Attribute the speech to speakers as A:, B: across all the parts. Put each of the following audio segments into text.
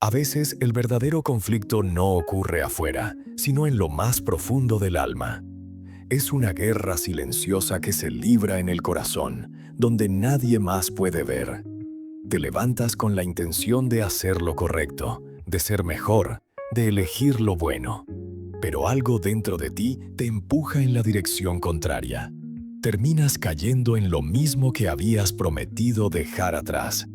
A: A veces el verdadero conflicto no ocurre afuera, sino en lo más profundo del alma. Es una guerra silenciosa que se libra en el corazón, donde nadie más puede ver. Te levantas con la intención de hacer lo correcto, de ser mejor, de elegir lo bueno. Pero algo dentro de ti te empuja en la dirección contraria. Terminas cayendo en lo mismo que habías prometido dejar atrás.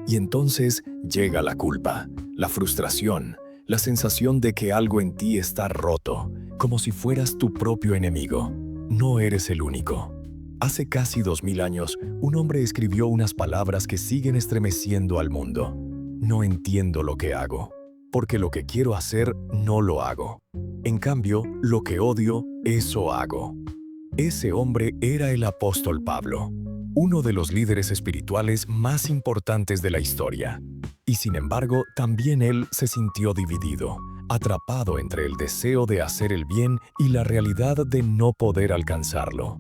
A: Y entonces llega la culpa, la frustración, la sensación de que algo en ti está roto, como si fueras tu propio enemigo. No eres el único. Hace casi 2000 años, un hombre escribió unas palabras que siguen estremeciendo al mundo. No entiendo lo que hago, porque lo que quiero hacer no lo hago. En cambio, lo que odio, eso hago. Ese hombre era el apóstol Pablo, uno de los líderes espirituales más importantes de la historia. Y sin embargo, también él se sintió dividido, atrapado entre el deseo de hacer el bien y la realidad de no poder alcanzarlo.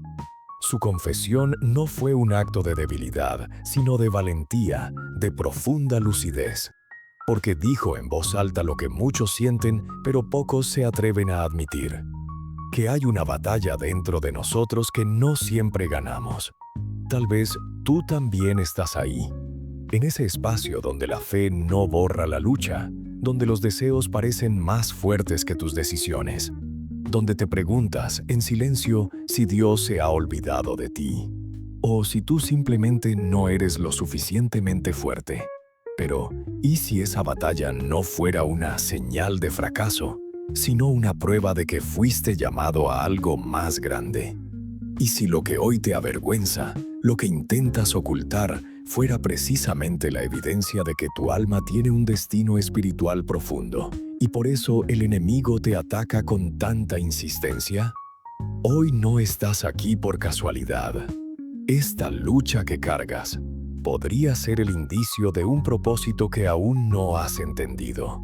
A: Su confesión no fue un acto de debilidad, sino de valentía, de profunda lucidez. Porque dijo en voz alta lo que muchos sienten, pero pocos se atreven a admitir: que hay una batalla dentro de nosotros que no siempre ganamos. Tal vez tú también estás ahí, en ese espacio donde la fe no borra la lucha, donde los deseos parecen más fuertes que tus decisiones, donde te preguntas en silencio si Dios se ha olvidado de ti, o si tú simplemente no eres lo suficientemente fuerte. Pero, ¿y si esa batalla no fuera una señal de fracaso, sino una prueba de que fuiste llamado a algo más grande? ¿Y si lo que hoy te avergüenza, lo que intentas ocultar, fuera precisamente la evidencia de que tu alma tiene un destino espiritual profundo, y por eso el enemigo te ataca con tanta insistencia? Hoy no estás aquí por casualidad. Esta lucha que cargas podría ser el indicio de un propósito que aún no has entendido.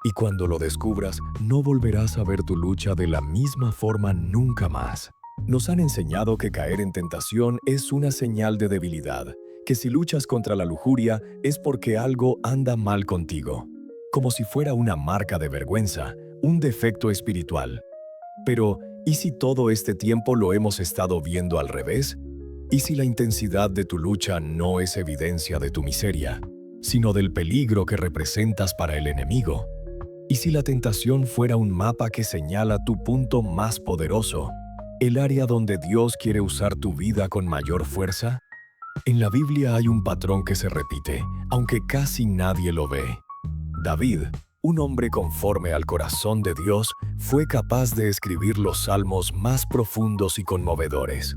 A: Y cuando lo descubras, no volverás a ver tu lucha de la misma forma nunca más. Nos han enseñado que caer en tentación es una señal de debilidad, que si luchas contra la lujuria es porque algo anda mal contigo, como si fuera una marca de vergüenza, un defecto espiritual. Pero, ¿y si todo este tiempo lo hemos estado viendo al revés? ¿Y si la intensidad de tu lucha no es evidencia de tu miseria, sino del peligro que representas para el enemigo? ¿Y si la tentación fuera un mapa que señala tu punto más poderoso, el área donde Dios quiere usar tu vida con mayor fuerza? En la Biblia hay un patrón que se repite, aunque casi nadie lo ve. David, un hombre conforme al corazón de Dios, fue capaz de escribir los salmos más profundos y conmovedores.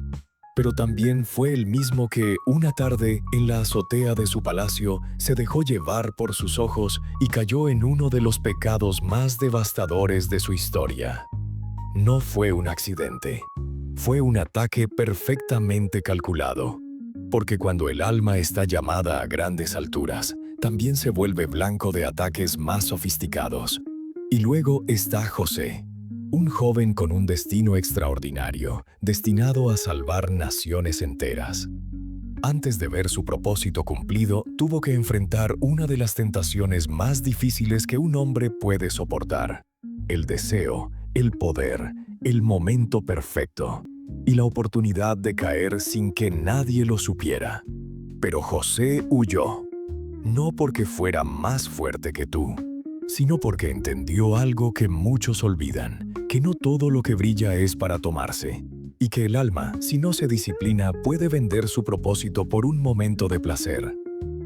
A: Pero también fue el mismo que, una tarde, en la azotea de su palacio, se dejó llevar por sus ojos y cayó en uno de los pecados más devastadores de su historia. No fue un accidente. Fue un ataque perfectamente calculado. Porque cuando el alma está llamada a grandes alturas, también se vuelve blanco de ataques más sofisticados. Y luego está José, un joven con un destino extraordinario, destinado a salvar naciones enteras. Antes de ver su propósito cumplido, tuvo que enfrentar una de las tentaciones más difíciles que un hombre puede soportar: el deseo, el poder, el momento perfecto y la oportunidad de caer sin que nadie lo supiera. Pero José huyó, no porque fuera más fuerte que tú, sino porque entendió algo que muchos olvidan: que no todo lo que brilla es para tomarse, y que el alma, si no se disciplina, puede vender su propósito por un momento de placer.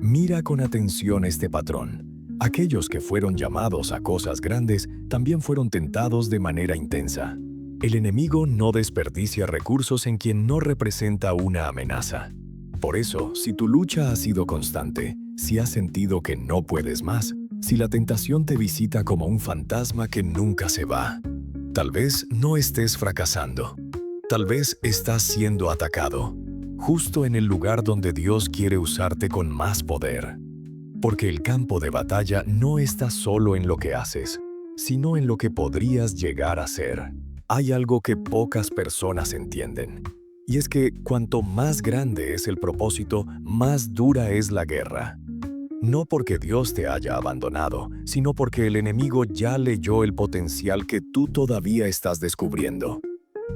A: Mira con atención este patrón. Aquellos que fueron llamados a cosas grandes también fueron tentados de manera intensa. El enemigo no desperdicia recursos en quien no representa una amenaza. Por eso, si tu lucha ha sido constante, si has sentido que no puedes más, si la tentación te visita como un fantasma que nunca se va, tal vez no estés fracasando. Tal vez estás siendo atacado, justo en el lugar donde Dios quiere usarte con más poder. Porque el campo de batalla no está solo en lo que haces, sino en lo que podrías llegar a ser. Hay algo que pocas personas entienden, y es que cuanto más grande es el propósito, más dura es la guerra. No porque Dios te haya abandonado, sino porque el enemigo ya leyó el potencial que tú todavía estás descubriendo.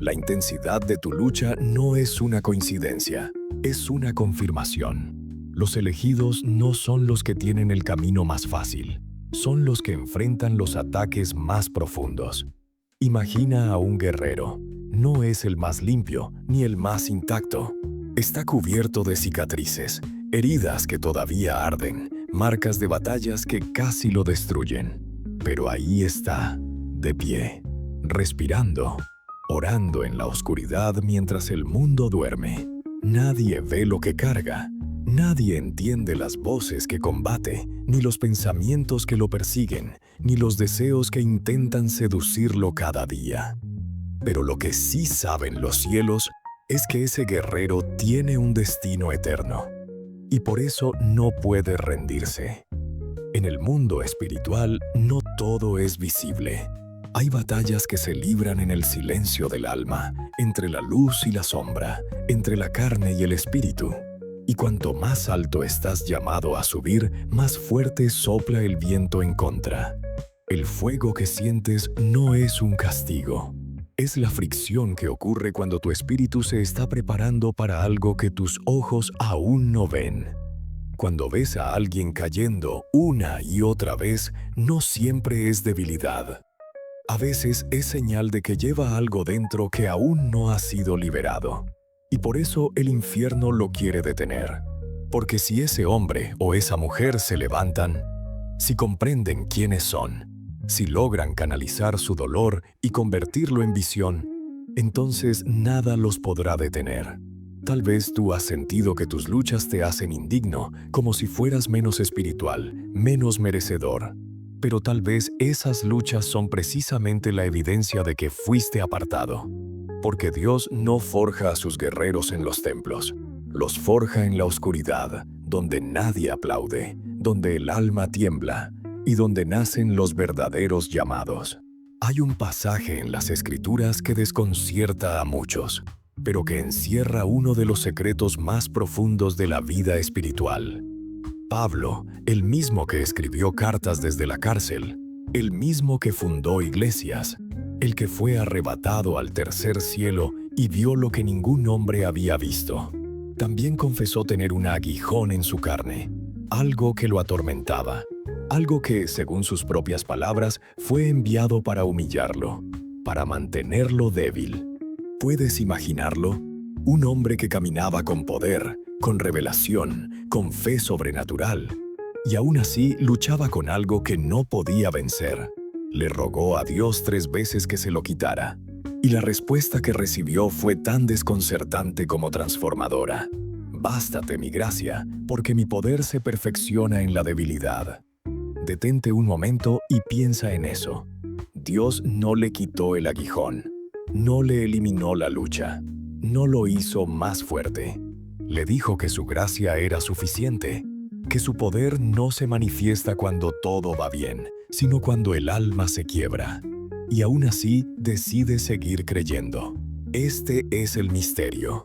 A: La intensidad de tu lucha no es una coincidencia, es una confirmación. Los elegidos no son los que tienen el camino más fácil, son los que enfrentan los ataques más profundos. Imagina a un guerrero. No es el más limpio ni el más intacto. Está cubierto de cicatrices, heridas que todavía arden, marcas de batallas que casi lo destruyen. Pero ahí está, de pie, respirando, orando en la oscuridad mientras el mundo duerme. Nadie ve lo que carga, nadie entiende las voces que combate, ni los pensamientos que lo persiguen, ni los deseos que intentan seducirlo cada día. Pero lo que sí saben los cielos es que ese guerrero tiene un destino eterno, y por eso no puede rendirse. En el mundo espiritual no todo es visible. Hay batallas que se libran en el silencio del alma, entre la luz y la sombra, entre la carne y el espíritu. Y cuanto más alto estás llamado a subir, más fuerte sopla el viento en contra. El fuego que sientes no es un castigo. Es la fricción que ocurre cuando tu espíritu se está preparando para algo que tus ojos aún no ven. Cuando ves a alguien cayendo una y otra vez, no siempre es debilidad. A veces es señal de que lleva algo dentro que aún no ha sido liberado. Y por eso el infierno lo quiere detener. Porque si ese hombre o esa mujer se levantan, si comprenden quiénes son, si logran canalizar su dolor y convertirlo en visión, entonces nada los podrá detener. Tal vez tú has sentido que tus luchas te hacen indigno, como si fueras menos espiritual, menos merecedor. Pero tal vez esas luchas son precisamente la evidencia de que fuiste apartado. Porque Dios no forja a sus guerreros en los templos, los forja en la oscuridad, donde nadie aplaude, donde el alma tiembla, y donde nacen los verdaderos llamados. Hay un pasaje en las Escrituras que desconcierta a muchos, pero que encierra uno de los secretos más profundos de la vida espiritual. Pablo, el mismo que escribió cartas desde la cárcel, el mismo que fundó iglesias, el que fue arrebatado al tercer cielo y vio lo que ningún hombre había visto, también confesó tener un aguijón en su carne, algo que lo atormentaba. Algo que, según sus propias palabras, fue enviado para humillarlo, para mantenerlo débil. ¿Puedes imaginarlo? Un hombre que caminaba con poder, con revelación, con fe sobrenatural, y aún así luchaba con algo que no podía vencer. Le rogó a Dios 3 veces que se lo quitara, y la respuesta que recibió fue tan desconcertante como transformadora. Bástate mi gracia, porque mi poder se perfecciona en la debilidad. Detente un momento y piensa en eso. Dios no le quitó el aguijón, no le eliminó la lucha, no lo hizo más fuerte. Le dijo que su gracia era suficiente, que su poder no se manifiesta cuando todo va bien, sino cuando el alma se quiebra. Y aún así decide seguir creyendo. Este es el misterio.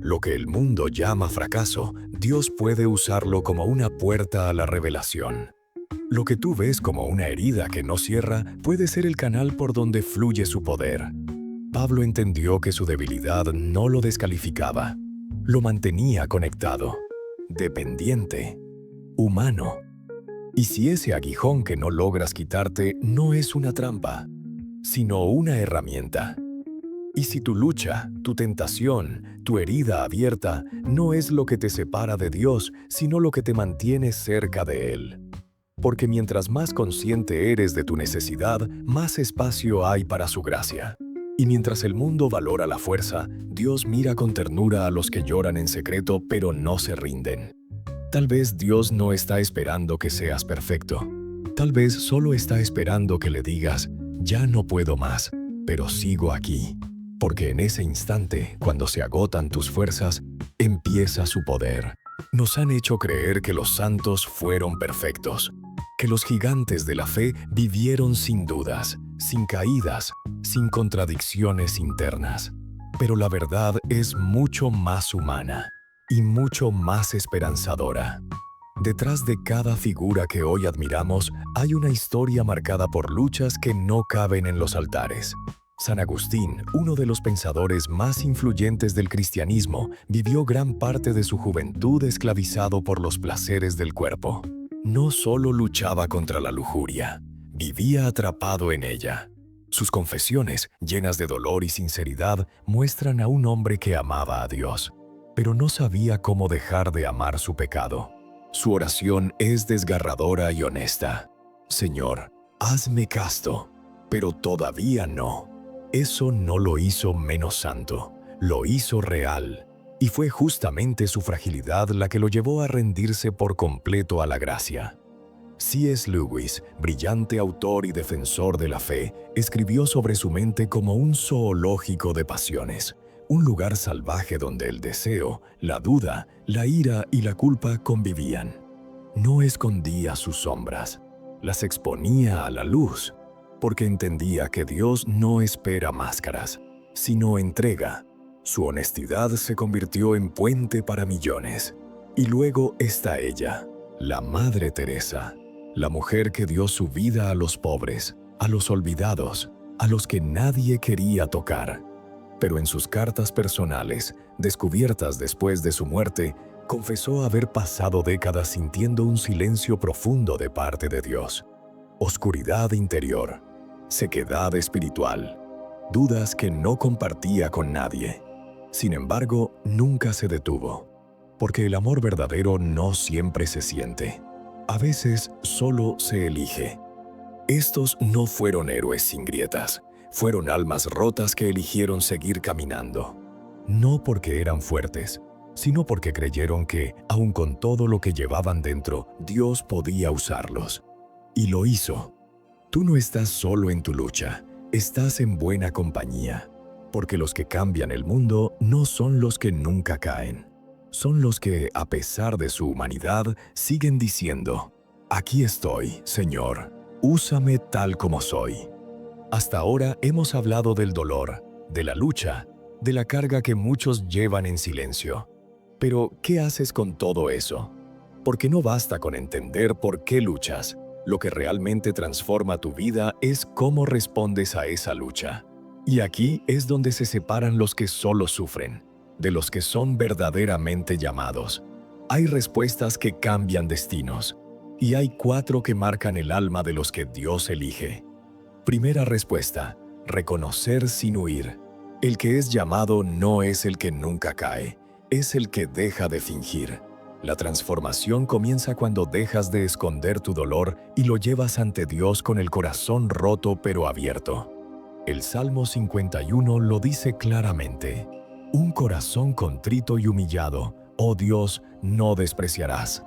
A: Lo que el mundo llama fracaso, Dios puede usarlo como una puerta a la revelación. Lo que tú ves como una herida que no cierra puede ser el canal por donde fluye su poder. Pablo entendió que su debilidad no lo descalificaba, lo mantenía conectado, dependiente, humano. Y si ese aguijón que no logras quitarte no es una trampa, sino una herramienta. Y si tu lucha, tu tentación, tu herida abierta no es lo que te separa de Dios, sino lo que te mantiene cerca de Él. Porque mientras más consciente eres de tu necesidad, más espacio hay para su gracia. Y mientras el mundo valora la fuerza, Dios mira con ternura a los que lloran en secreto pero no se rinden. Tal vez Dios no está esperando que seas perfecto. Tal vez solo está esperando que le digas, ya no puedo más, pero sigo aquí. Porque en ese instante, cuando se agotan tus fuerzas, empieza su poder. Nos han hecho creer que los santos fueron perfectos, que los gigantes de la fe vivieron sin dudas, sin caídas, sin contradicciones internas. Pero la verdad es mucho más humana y mucho más esperanzadora. Detrás de cada figura que hoy admiramos hay una historia marcada por luchas que no caben en los altares. San Agustín, uno de los pensadores más influyentes del cristianismo, vivió gran parte de su juventud esclavizado por los placeres del cuerpo. No solo luchaba contra la lujuria, vivía atrapado en ella. Sus confesiones, llenas de dolor y sinceridad, muestran a un hombre que amaba a Dios, pero no sabía cómo dejar de amar su pecado. Su oración es desgarradora y honesta. Señor, hazme casto, pero todavía no. Eso no lo hizo menos santo, lo hizo real. Y fue justamente su fragilidad la que lo llevó a rendirse por completo a la gracia. C.S. Lewis, brillante autor y defensor de la fe, escribió sobre su mente como un zoológico de pasiones, un lugar salvaje donde el deseo, la duda, la ira y la culpa convivían. No escondía sus sombras, las exponía a la luz, porque entendía que Dios no espera máscaras, sino entrega. Su honestidad se convirtió en puente para millones. Y luego está ella, la Madre Teresa, la mujer que dio su vida a los pobres, a los olvidados, a los que nadie quería tocar. Pero en sus cartas personales, descubiertas después de su muerte, confesó haber pasado décadas sintiendo un silencio profundo de parte de Dios. Oscuridad interior, sequedad espiritual, dudas que no compartía con nadie. Sin embargo, nunca se detuvo, porque el amor verdadero no siempre se siente. A veces solo se elige. Estos no fueron héroes sin grietas. Fueron almas rotas que eligieron seguir caminando. No porque eran fuertes, sino porque creyeron que, aun con todo lo que llevaban dentro, Dios podía usarlos. Y lo hizo. Tú no estás solo en tu lucha, estás en buena compañía. Porque los que cambian el mundo no son los que nunca caen. Son los que, a pesar de su humanidad, siguen diciendo: «Aquí estoy, Señor, úsame tal como soy». Hasta ahora hemos hablado del dolor, de la lucha, de la carga que muchos llevan en silencio. Pero, ¿qué haces con todo eso? Porque no basta con entender por qué luchas. Lo que realmente transforma tu vida es cómo respondes a esa lucha. Y aquí es donde se separan los que solo sufren, de los que son verdaderamente llamados. Hay respuestas que cambian destinos, y hay 4 que marcan el alma de los que Dios elige. Primera respuesta: reconocer sin huir. El que es llamado no es el que nunca cae, es el que deja de fingir. La transformación comienza cuando dejas de esconder tu dolor y lo llevas ante Dios con el corazón roto pero abierto. El Salmo 51 lo dice claramente: un corazón contrito y humillado, oh Dios, no despreciarás.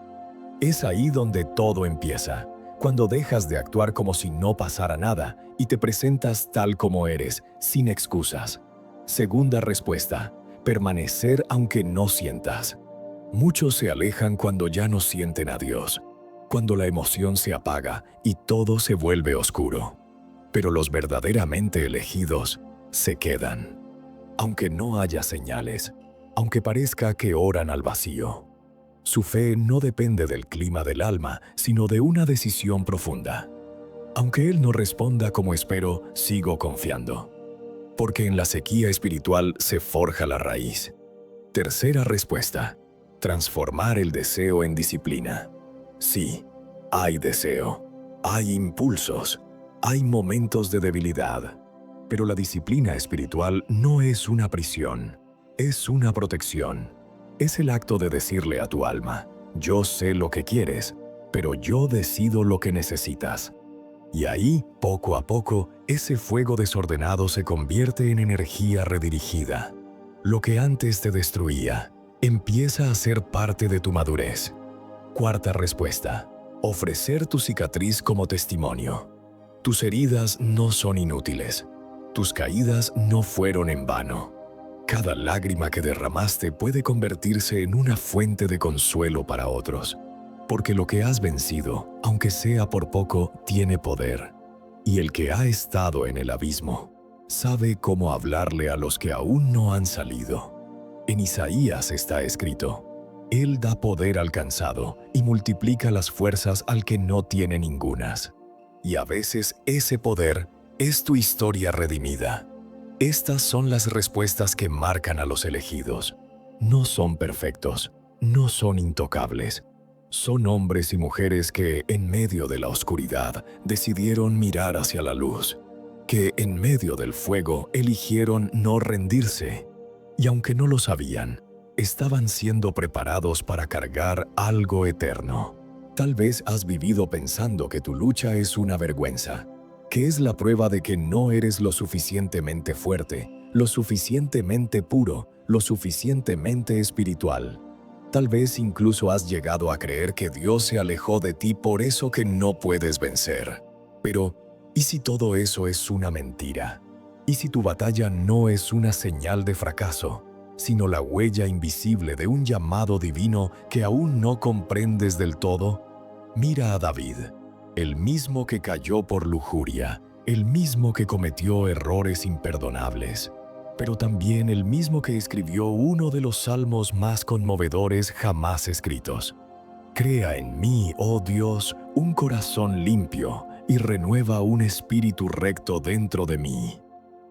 A: Es ahí donde todo empieza. Cuando dejas de actuar como si no pasara nada y te presentas tal como eres, sin excusas. Segunda respuesta: permanecer aunque no sientas. Muchos se alejan cuando ya no sienten a Dios, cuando la emoción se apaga y todo se vuelve oscuro. Pero los verdaderamente elegidos se quedan, aunque no haya señales, aunque parezca que oran al vacío. Su fe no depende del clima del alma, sino de una decisión profunda. Aunque Él no responda como espero, sigo confiando. Porque en la sequía espiritual se forja la raíz. Tercera respuesta: transformar el deseo en disciplina. Sí, hay deseo, hay impulsos, hay momentos de debilidad. Pero la disciplina espiritual no es una prisión, es una protección. Es el acto de decirle a tu alma: yo sé lo que quieres, pero yo decido lo que necesitas. Y ahí, poco a poco, ese fuego desordenado se convierte en energía redirigida. Lo que antes te destruía, empieza a ser parte de tu madurez. Cuarta respuesta: ofrecer tu cicatriz como testimonio. Tus heridas no son inútiles. Tus caídas no fueron en vano. Cada lágrima que derramaste puede convertirse en una fuente de consuelo para otros. Porque lo que has vencido, aunque sea por poco, tiene poder. Y el que ha estado en el abismo, sabe cómo hablarle a los que aún no han salido. En Isaías está escrito: Él da poder al cansado y multiplica las fuerzas al que no tiene ningunas. Y a veces ese poder es tu historia redimida. Estas son las respuestas que marcan a los elegidos. No son perfectos, no son intocables. Son hombres y mujeres que, en medio de la oscuridad, decidieron mirar hacia la luz, que en medio del fuego eligieron no rendirse. Y aunque no lo sabían, estaban siendo preparados para cargar algo eterno. Tal vez has vivido pensando que tu lucha es una vergüenza, que es la prueba de que no eres lo suficientemente fuerte, lo suficientemente puro, lo suficientemente espiritual. Tal vez incluso has llegado a creer que Dios se alejó de ti por eso que no puedes vencer. Pero, ¿y si todo eso es una mentira? ¿Y si tu batalla no es una señal de fracaso, sino la huella invisible de un llamado divino que aún no comprendes del todo? Mira a David, el mismo que cayó por lujuria, el mismo que cometió errores imperdonables, pero también el mismo que escribió uno de los salmos más conmovedores jamás escritos. Crea en mí, oh Dios, un corazón limpio y renueva un espíritu recto dentro de mí.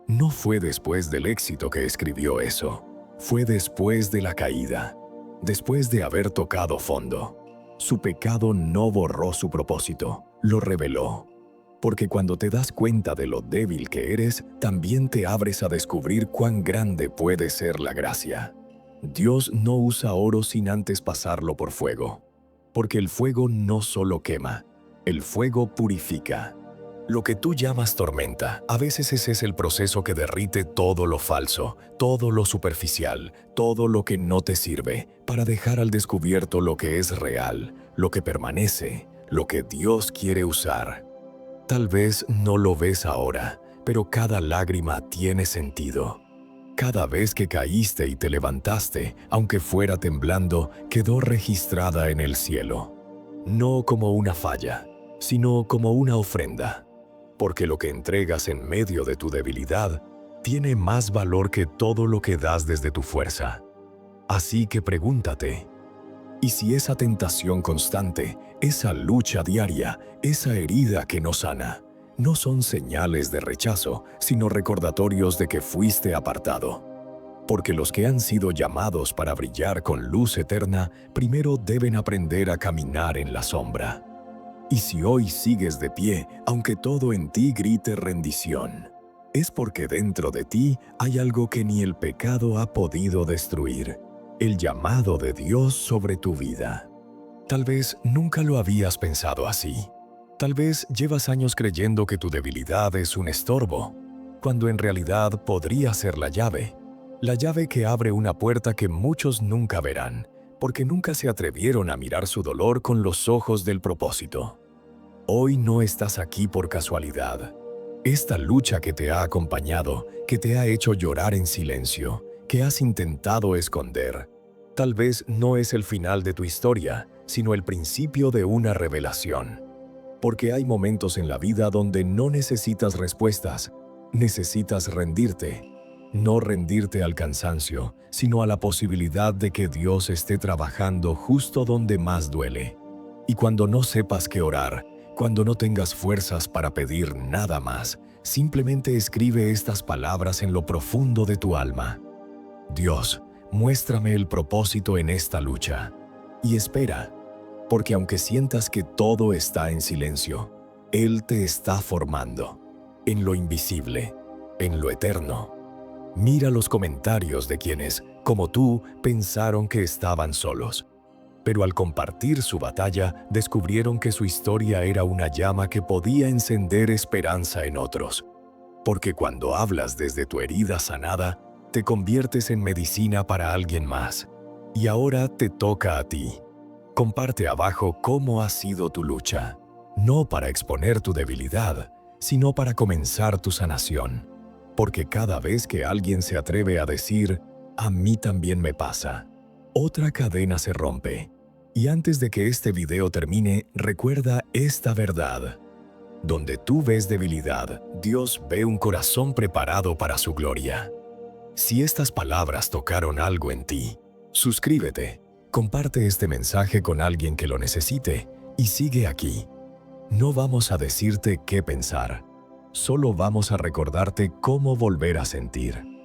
A: No fue después del éxito que escribió eso, fue después de la caída, después de haber tocado fondo. Su pecado no borró su propósito, lo reveló. Porque cuando te das cuenta de lo débil que eres, también te abres a descubrir cuán grande puede ser la gracia. Dios no usa oro sin antes pasarlo por fuego. Porque el fuego no solo quema, el fuego purifica. Lo que tú llamas tormenta, a veces ese es el proceso que derrite todo lo falso, todo lo superficial, todo lo que no te sirve, para dejar al descubierto lo que es real, lo que permanece, lo que Dios quiere usar. Tal vez no lo ves ahora, pero cada lágrima tiene sentido. Cada vez que caíste y te levantaste, aunque fuera temblando, quedó registrada en el cielo. No como una falla, sino como una ofrenda. Porque lo que entregas en medio de tu debilidad tiene más valor que todo lo que das desde tu fuerza. Así que pregúntate, ¿y si esa tentación constante, esa lucha diaria, esa herida que no sana, no son señales de rechazo, sino recordatorios de que fuiste apartado? Porque los que han sido llamados para brillar con luz eterna, primero deben aprender a caminar en la sombra. Y si hoy sigues de pie, aunque todo en ti grite rendición, es porque dentro de ti hay algo que ni el pecado ha podido destruir: el llamado de Dios sobre tu vida. Tal vez nunca lo habías pensado así. Tal vez llevas años creyendo que tu debilidad es un estorbo, cuando en realidad podría ser la llave que abre una puerta que muchos nunca verán, porque nunca se atrevieron a mirar su dolor con los ojos del propósito. Hoy no estás aquí por casualidad. Esta lucha que te ha acompañado, que te ha hecho llorar en silencio, que has intentado esconder, tal vez no es el final de tu historia, sino el principio de una revelación. Porque hay momentos en la vida donde no necesitas respuestas, necesitas rendirte. No rendirte al cansancio, sino a la posibilidad de que Dios esté trabajando justo donde más duele. Y cuando no sepas qué orar, cuando no tengas fuerzas para pedir nada más, simplemente escribe estas palabras en lo profundo de tu alma. Dios, muéstrame el propósito en esta lucha. Y espera, porque aunque sientas que todo está en silencio, Él te está formando, en lo invisible, en lo eterno. Mira los comentarios de quienes, como tú, pensaron que estaban solos. Pero al compartir su batalla, descubrieron que su historia era una llama que podía encender esperanza en otros. Porque cuando hablas desde tu herida sanada, te conviertes en medicina para alguien más. Y ahora te toca a ti. Comparte abajo cómo ha sido tu lucha, no para exponer tu debilidad, sino para comenzar tu sanación. Porque cada vez que alguien se atreve a decir, a mí también me pasa, otra cadena se rompe. Y antes de que este video termine, recuerda esta verdad. Donde tú ves debilidad, Dios ve un corazón preparado para su gloria. Si estas palabras tocaron algo en ti, suscríbete, Comparte este mensaje con alguien que lo necesite y sigue aquí. No vamos a decirte qué pensar, solo vamos a recordarte cómo volver a sentir.